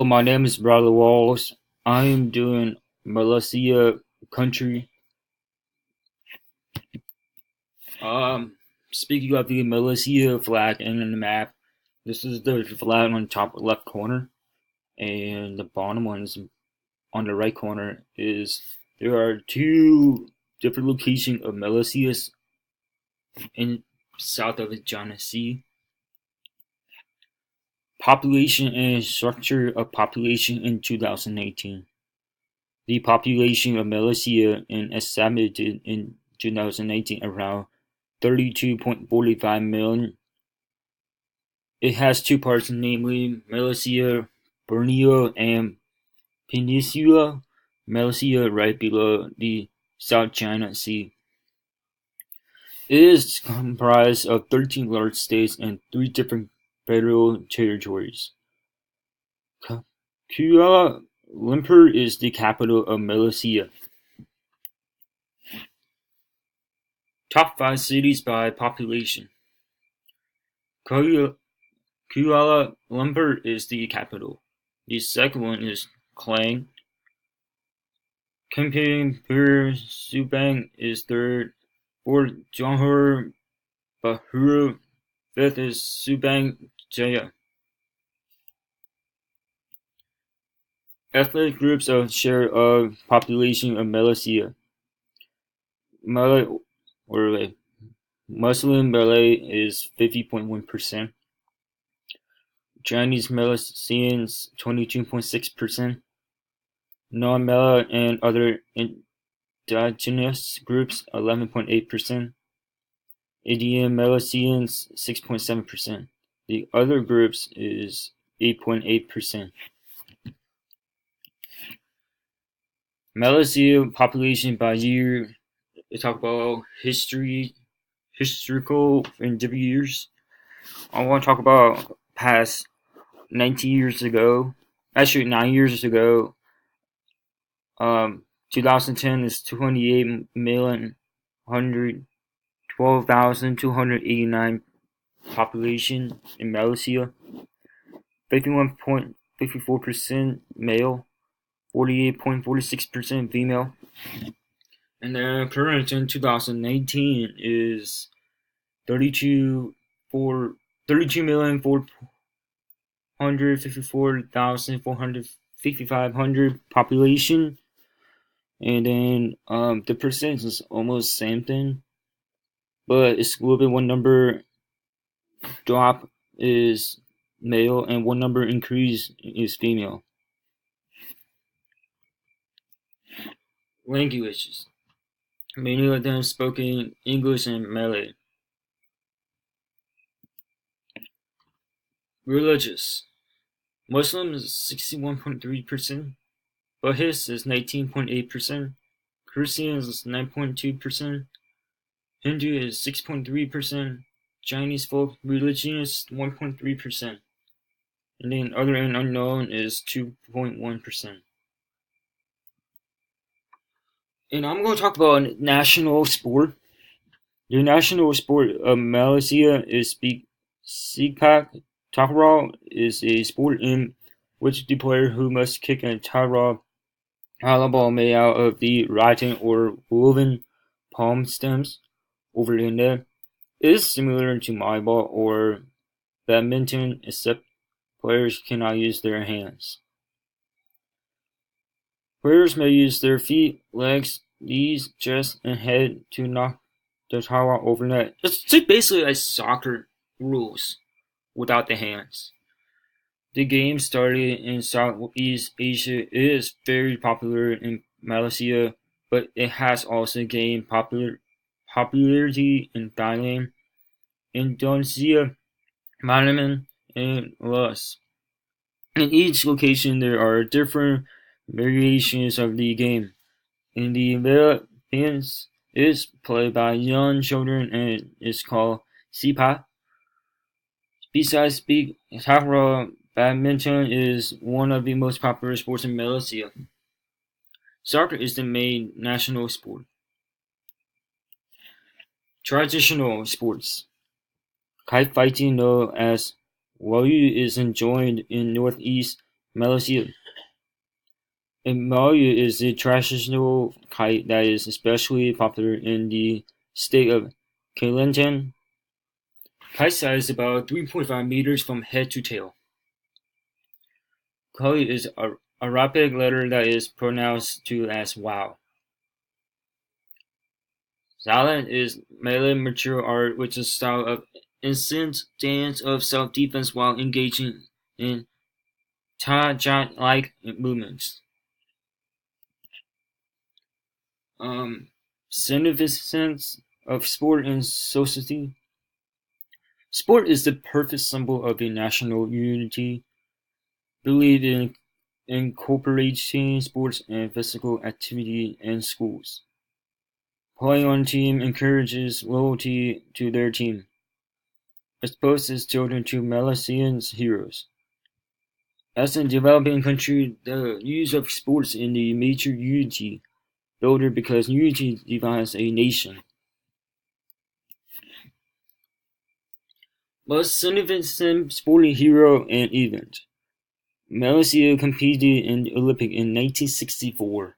My name is Bradley Walls. I am doing Malaysia country. Speaking of the Malaysia flag and the map, this is the flag on the top left corner, and the bottom ones on the right corner is there are two different locations of Malaysia in south of the China Sea. Population and structure of population in 2018. The population of Malaysia is estimated in 2018 around 32.45 million. It has two parts, namely Malaysia, Borneo, and Peninsula Malaysia right below the South China Sea. It is comprised of 13 large states and 3 different federal territories. Kuala Lumpur is the capital of Malaysia. Top 5 cities by population. Kuala Lumpur is the capital. The second one is Klang. Kempinpur Subang is third. Fourth, Johor Bahru. Fifth is Subang Jaya. Ethnic groups of share of population of Malaysia. Muslim Malay is 50.1%. Chinese Malaysians 22.6%. Non-Malay and other indigenous groups 11.8%. Indian Malaysians 6.7%. The other groups is 8.8%. Malaysia population by year. They talk about historical in different years. I want to talk about past 19 years ago. Actually, 9 years ago. 2010 is 28,112,289 population in Malaysia. 51.54% male. 48.46% female. And the current in 2019 is 32,454,455 population. And then the percentage is almost the same thing, but it's a little bit. One number drop is male and one number increase is female. Languages. Many of them spoken English and Malay. Religious. Muslim is 61.3%. Buddhist is 19.8%. Christians is 9.2%. Hindu is 6.3%. Chinese folk religion is 1.3%. And then other and unknown is 2.1%. And I'm going to talk about national sport. The national sport of Malaysia is sepak takraw, is a sport in which the player who must kick a takraw ball made out of the rattan or woven palm stems over the net. It is similar to volleyball or badminton, except players cannot use their hands. Players may use their feet, legs, knees, chest, and head to knock the takraw over net. It's basically like soccer rules without the hands. The game started in Southeast Asia. It is very popular in Malaysia, but it has also gained popularity in Thailand, Indonesia, Myanmar, and Laos. In each location, there are different variations of the game. In the Philippines, it is played by young children and is called sepak. Besides takraw, badminton is one of the most popular sports in Malaysia. Soccer is the main national sport. Traditional sports. Kite fighting, known as Wayu, is enjoyed in northeast Malaysia. A Mayu is a traditional kite that is especially popular in the state of Kalimantan. Kite size is about 3.5 meters from head to tail. Kali is a Arabic letter that is pronounced to as wow. Zalan is Malay martial art, which is a style of instant dance of self-defense while engaging in Tajat-like movements. Significance of sport in society. Sport is the perfect symbol of a national unity. Believe in incorporating sports and physical activity in schools. Playing on a team encourages loyalty to their team. Exposes children to Malaysian heroes. As a developing country, the use of sports in the major unity builder because unity defines a nation. Most significant sporting hero and event. Malaysia competed in the Olympics in 1964.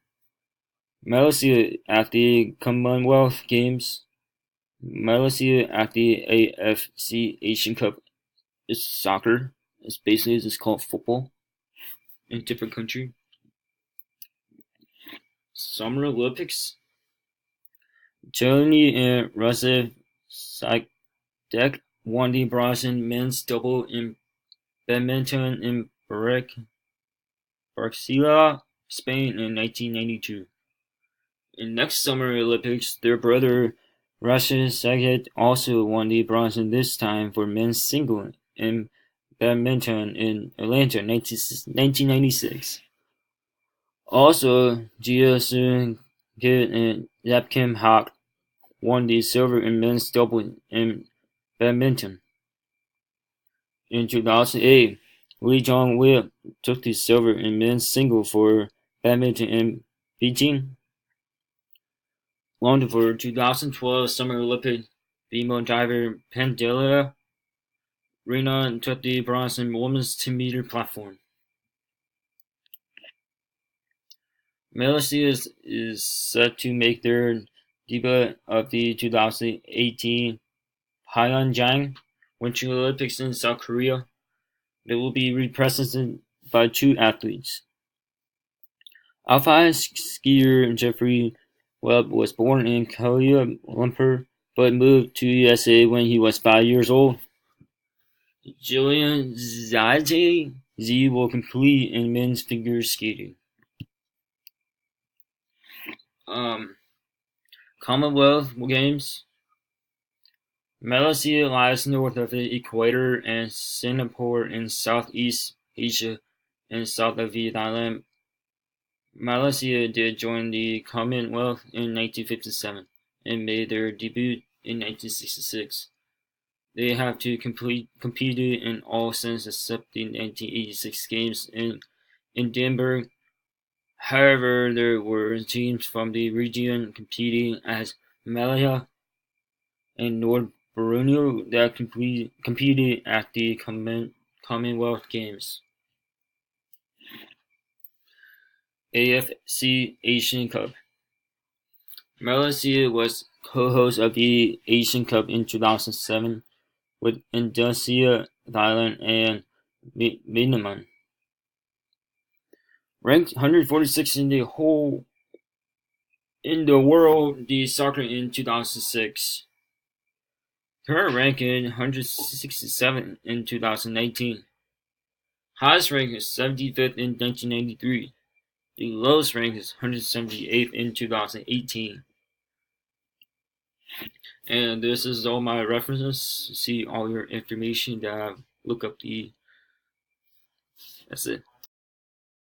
Malaysia at the Commonwealth Games. Malaysia at the AFC Asian Cup is soccer. It's basically just called football in different country. Summer Olympics. Tony and Rusev Sadek won the bronze in men's double in badminton in Barcelona, Spain in 1992. In next Summer Olympics, their brother Rusev Sadek also won the bronze this time for men's single in badminton in Atlanta, 1996. Also, Jia Sun-kit and Yap Kim Hak won the silver in men's double in badminton. In 2008, Lee Jong-wei took the silver in men's single for badminton in Beijing. London for 2012 Summer Olympic female diver Pandela Rena took the bronze in women's 2-meter platform. Malaysia is set to make their debut of the 2018 Pyeongchang Winter Olympics in South Korea. They will be represented by 2 athletes. Alpine skier Jeffrey Webb was born in Kuala Lumpur but moved to USA when he was 5 years old. Jillian Zhai Z will compete in men's figure skating. Commonwealth Games. Malaysia lies north of the equator and Singapore in Southeast Asia and south of Thailand. Malaysia did join the Commonwealth in 1957 and made their debut in 1966. They have competed in all since except the 1986 Games in Edinburgh. However, there were teams from the region competing as Malaya and North Borneo that competed at the Commonwealth Games. AFC Asian Cup. Malaysia was co-host of the Asian Cup in 2007 with Indonesia, Thailand, and Vietnam. Ranked 146 in the world the soccer in 2006. Current ranking 167 in 2019. Highest rank is 75th in 1993. The lowest rank is 178th in 2018. And this is all my references. See all your information that I look up the. That's it.